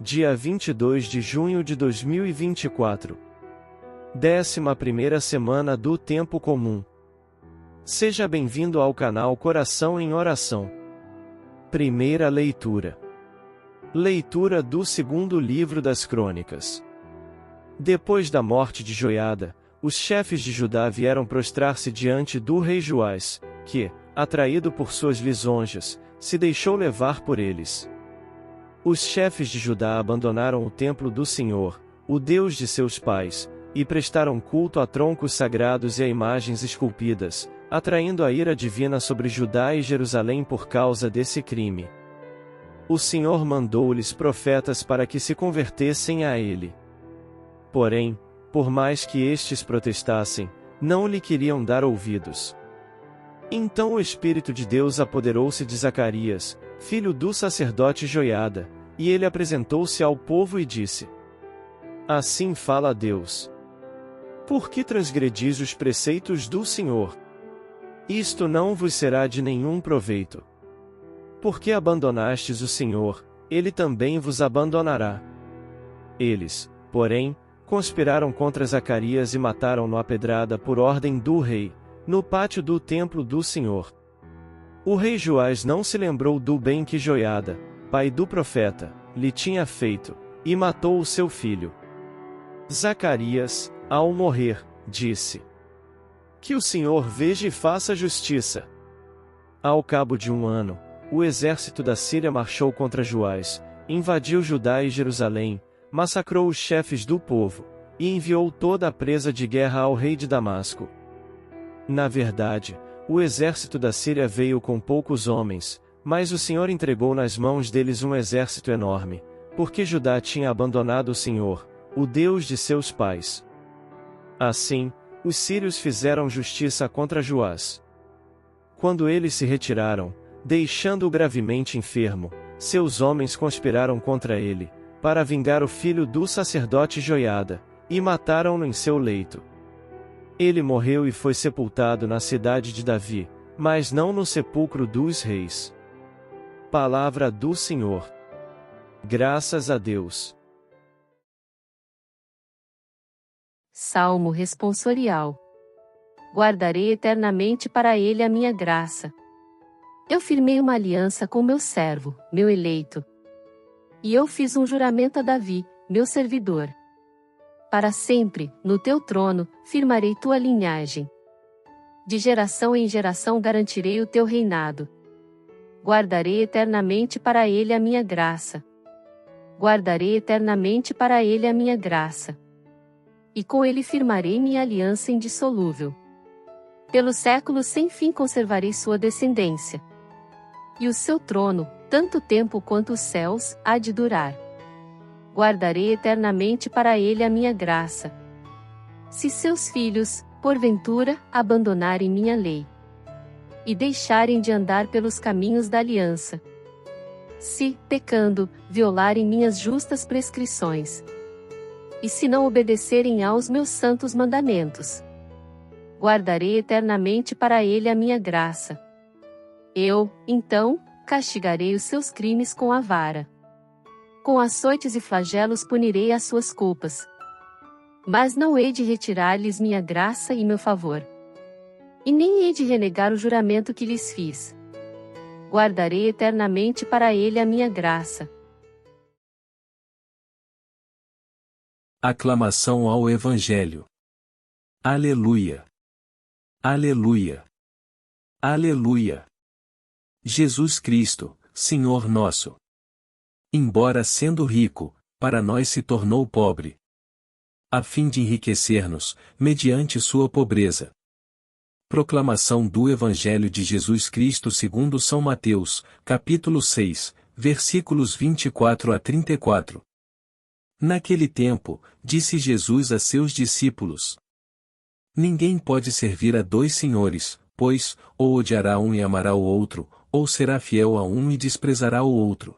dia 22 de junho de 2024. 11ª semana do Tempo Comum. Seja bem-vindo ao canal Coração em Oração. Primeira leitura. Leitura do segundo livro das Crônicas. Depois da morte de Joiada, os chefes de Judá vieram prostrar-se diante do rei Joás, que, atraído por suas lisonjas, se deixou levar por eles. Os chefes de Judá abandonaram o templo do Senhor, o Deus de seus pais, e prestaram culto a troncos sagrados e a imagens esculpidas, atraindo a ira divina sobre Judá e Jerusalém por causa desse crime. O Senhor mandou-lhes profetas para que se convertessem a ele. Porém, por mais que estes protestassem, não lhe queriam dar ouvidos. Então o Espírito de Deus apoderou-se de Zacarias, filho do sacerdote Joiada, e ele apresentou-se ao povo e disse: Assim fala Deus. Por que transgredis os preceitos do Senhor? Isto não vos será de nenhum proveito. Porque abandonastes o Senhor, ele também vos abandonará. Eles, porém, conspiraram contra Zacarias e mataram-no à pedrada por ordem do rei, no pátio do templo do Senhor. O rei Joás não se lembrou do bem que Joiada, pai do profeta, lhe tinha feito, e matou o seu filho. Zacarias, ao morrer, disse: Que o Senhor veja e faça justiça. Ao cabo de 1 ano, o exército da Síria marchou contra Joás, invadiu Judá e Jerusalém, massacrou os chefes do povo, e enviou toda a presa de guerra ao rei de Damasco. Na verdade, o exército da Síria veio com poucos homens, mas o Senhor entregou nas mãos deles um exército enorme, porque Judá tinha abandonado o Senhor, o Deus de seus pais. Assim, os sírios fizeram justiça contra Joás. Quando eles se retiraram, deixando-o gravemente enfermo, seus homens conspiraram contra ele, para vingar o filho do sacerdote Joiada, e mataram-no em seu leito. Ele morreu e foi sepultado na cidade de Davi, mas não no sepulcro dos reis. Palavra do Senhor. Graças a Deus. Salmo responsorial. Guardarei eternamente para ele a minha graça. Eu firmei uma aliança com meu servo, meu eleito. E eu fiz um juramento a Davi, meu servidor. Para sempre, no teu trono, firmarei tua linhagem. De geração em geração garantirei o teu reinado. Guardarei eternamente para ele a minha graça. Guardarei eternamente para ele a minha graça. E com ele firmarei minha aliança indissolúvel. Pelos séculos sem fim conservarei sua descendência. E o seu trono, tanto tempo quanto os céus, há de durar. Guardarei eternamente para ele a minha graça. Se seus filhos, porventura, abandonarem minha lei, e deixarem de andar pelos caminhos da aliança, se, pecando, violarem minhas justas prescrições, e se não obedecerem aos meus santos mandamentos, guardarei eternamente para ele a minha graça. Eu, então, castigarei os seus crimes com a vara. Com açoites e flagelos punirei as suas culpas. Mas não hei de retirar-lhes minha graça e meu favor. E nem hei de renegar o juramento que lhes fiz. Guardarei eternamente para ele a minha graça. Aclamação ao Evangelho. Aleluia! Aleluia! Aleluia! Jesus Cristo, Senhor nosso. Embora sendo rico, para nós se tornou pobre, a fim de enriquecer-nos, mediante sua pobreza. Proclamação do Evangelho de Jesus Cristo segundo São Mateus, capítulo 6, versículos 24 a 34. Naquele tempo, disse Jesus a seus discípulos: Ninguém pode servir a 2 senhores, pois, ou odiará um e amará o outro, ou será fiel a um e desprezará o outro.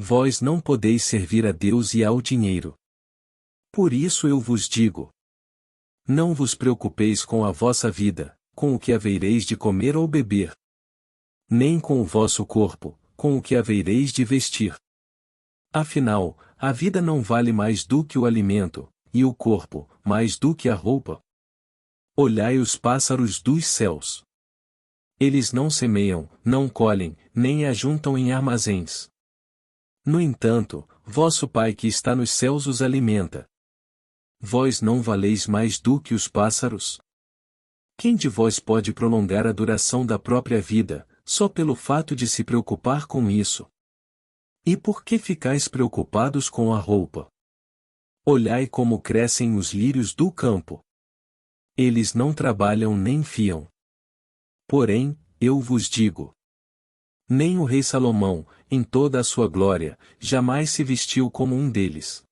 Vós não podeis servir a Deus e ao dinheiro. Por isso eu vos digo: não vos preocupeis com a vossa vida, com o que havereis de comer ou beber. Nem com o vosso corpo, com o que havereis de vestir. Afinal, a vida não vale mais do que o alimento, e o corpo, mais do que a roupa. Olhai os pássaros dos céus. Eles não semeiam, não colhem, nem ajuntam em armazéns. No entanto, vosso Pai que está nos céus os alimenta. Vós não valeis mais do que os pássaros? Quem de vós pode prolongar a duração da própria vida, só pelo fato de se preocupar com isso? E por que ficais preocupados com a roupa? Olhai como crescem os lírios do campo. Eles não trabalham nem fiam. Porém, eu vos digo: nem o rei Salomão, em toda a sua glória, jamais se vestiu como um deles.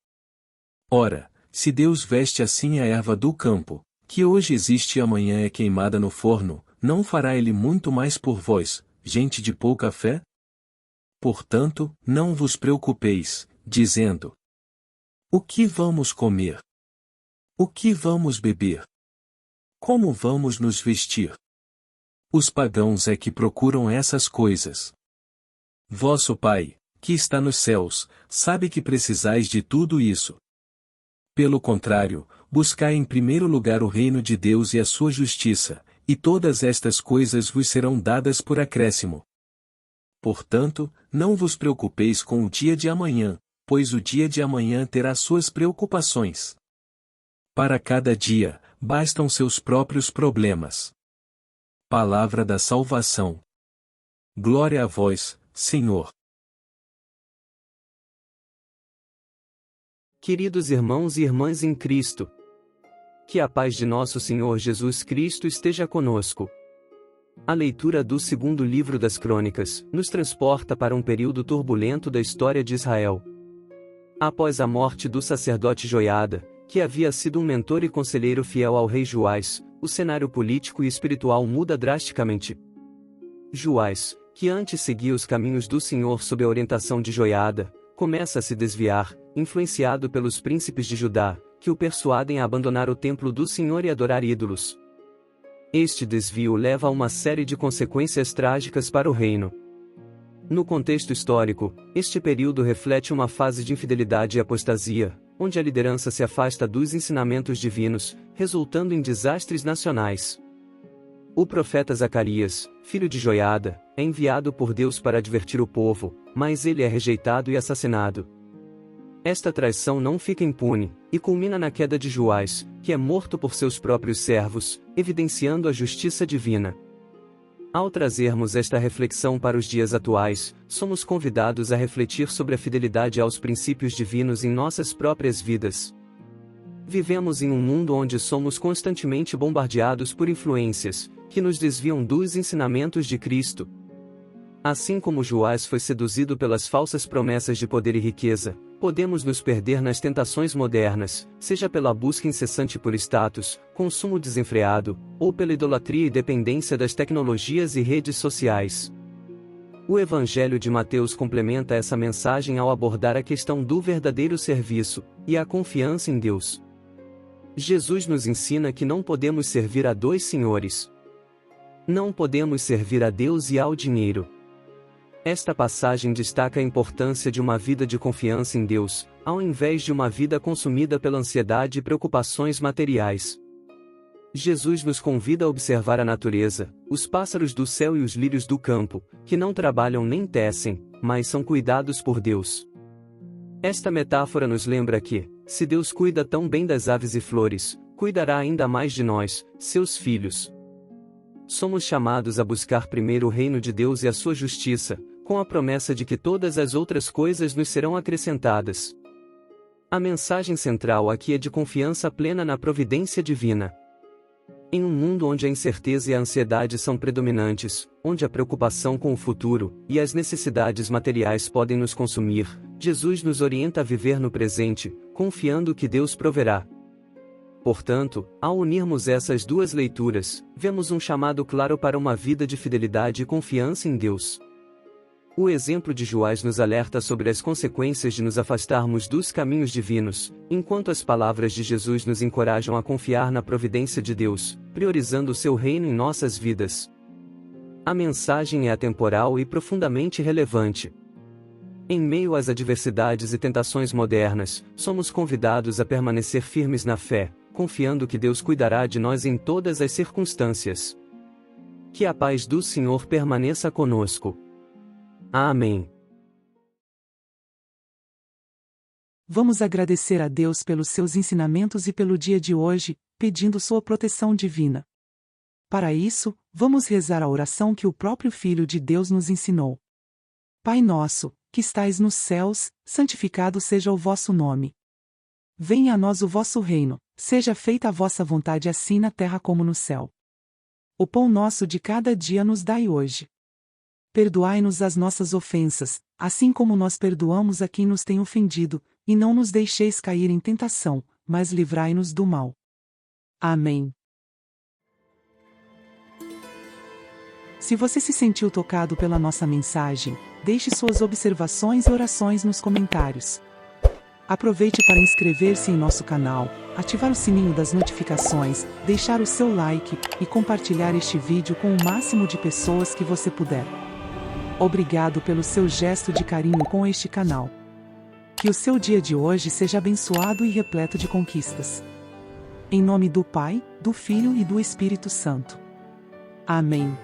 Ora, se Deus veste assim a erva do campo, que hoje existe e amanhã é queimada no forno, não fará ele muito mais por vós, gente de pouca fé? Portanto, não vos preocupeis, dizendo: o que vamos comer? O que vamos beber? Como vamos nos vestir? Os pagãos é que procuram essas coisas. Vosso Pai, que está nos céus, sabe que precisais de tudo isso. Pelo contrário, buscai em primeiro lugar o reino de Deus e a sua justiça, e todas estas coisas vos serão dadas por acréscimo. Portanto, não vos preocupeis com o dia de amanhã, pois o dia de amanhã terá suas preocupações. Para cada dia, bastam seus próprios problemas. Palavra da salvação. Glória a vós, Senhor. Queridos irmãos e irmãs em Cristo, que a paz de nosso Senhor Jesus Cristo esteja conosco. A leitura do segundo livro das Crônicas nos transporta para um período turbulento da história de Israel. Após a morte do sacerdote Joiada, que havia sido um mentor e conselheiro fiel ao rei Joás, o cenário político e espiritual muda drasticamente. Joás, que antes seguia os caminhos do Senhor sob a orientação de Joiada, começa a se desviar, influenciado pelos príncipes de Judá, que o persuadem a abandonar o templo do Senhor e adorar ídolos. Este desvio leva a uma série de consequências trágicas para o reino. No contexto histórico, este período reflete uma fase de infidelidade e apostasia, onde a liderança se afasta dos ensinamentos divinos, resultando em desastres nacionais. O profeta Zacarias, filho de Joiada, é enviado por Deus para advertir o povo, mas ele é rejeitado e assassinado. Esta traição não fica impune, e culmina na queda de Joás, que é morto por seus próprios servos, evidenciando a justiça divina. Ao trazermos esta reflexão para os dias atuais, somos convidados a refletir sobre a fidelidade aos princípios divinos em nossas próprias vidas. Vivemos em um mundo onde somos constantemente bombardeados por influências que nos desviam dos ensinamentos de Cristo. Assim como Joás foi seduzido pelas falsas promessas de poder e riqueza, podemos nos perder nas tentações modernas, seja pela busca incessante por status, consumo desenfreado, ou pela idolatria e dependência das tecnologias e redes sociais. O Evangelho de Mateus complementa essa mensagem ao abordar a questão do verdadeiro serviço e a confiança em Deus. Jesus nos ensina que não podemos servir a dois senhores. Não podemos servir a Deus e ao dinheiro. Esta passagem destaca a importância de uma vida de confiança em Deus, ao invés de uma vida consumida pela ansiedade e preocupações materiais. Jesus nos convida a observar a natureza, os pássaros do céu e os lírios do campo, que não trabalham nem tecem, mas são cuidados por Deus. Esta metáfora nos lembra que, se Deus cuida tão bem das aves e flores, cuidará ainda mais de nós, seus filhos. Somos chamados a buscar primeiro o reino de Deus e a sua justiça, com a promessa de que todas as outras coisas nos serão acrescentadas. A mensagem central aqui é de confiança plena na providência divina. Em um mundo onde a incerteza e a ansiedade são predominantes, onde a preocupação com o futuro e as necessidades materiais podem nos consumir, Jesus nos orienta a viver no presente, confiando que Deus proverá. Portanto, ao unirmos essas duas leituras, vemos um chamado claro para uma vida de fidelidade e confiança em Deus. O exemplo de Joás nos alerta sobre as consequências de nos afastarmos dos caminhos divinos, enquanto as palavras de Jesus nos encorajam a confiar na providência de Deus, priorizando o seu reino em nossas vidas. A mensagem é atemporal e profundamente relevante. Em meio às adversidades e tentações modernas, somos convidados a permanecer firmes na fé, confiando que Deus cuidará de nós em todas as circunstâncias. Que a paz do Senhor permaneça conosco. Amém. Vamos agradecer a Deus pelos seus ensinamentos e pelo dia de hoje, pedindo sua proteção divina. Para isso, vamos rezar a oração que o próprio Filho de Deus nos ensinou. Pai nosso, que estais nos céus, santificado seja o vosso nome. Venha a nós o vosso reino, seja feita a vossa vontade assim na terra como no céu. O pão nosso de cada dia nos dai hoje. Perdoai-nos as nossas ofensas, assim como nós perdoamos a quem nos tem ofendido, e não nos deixeis cair em tentação, mas livrai-nos do mal. Amém. Se você se sentiu tocado pela nossa mensagem, deixe suas observações e orações nos comentários. Aproveite para inscrever-se em nosso canal, ativar o sininho das notificações, deixar o seu like e compartilhar este vídeo com o máximo de pessoas que você puder. Obrigado pelo seu gesto de carinho com este canal. Que o seu dia de hoje seja abençoado e repleto de conquistas. Em nome do Pai, do Filho e do Espírito Santo. Amém.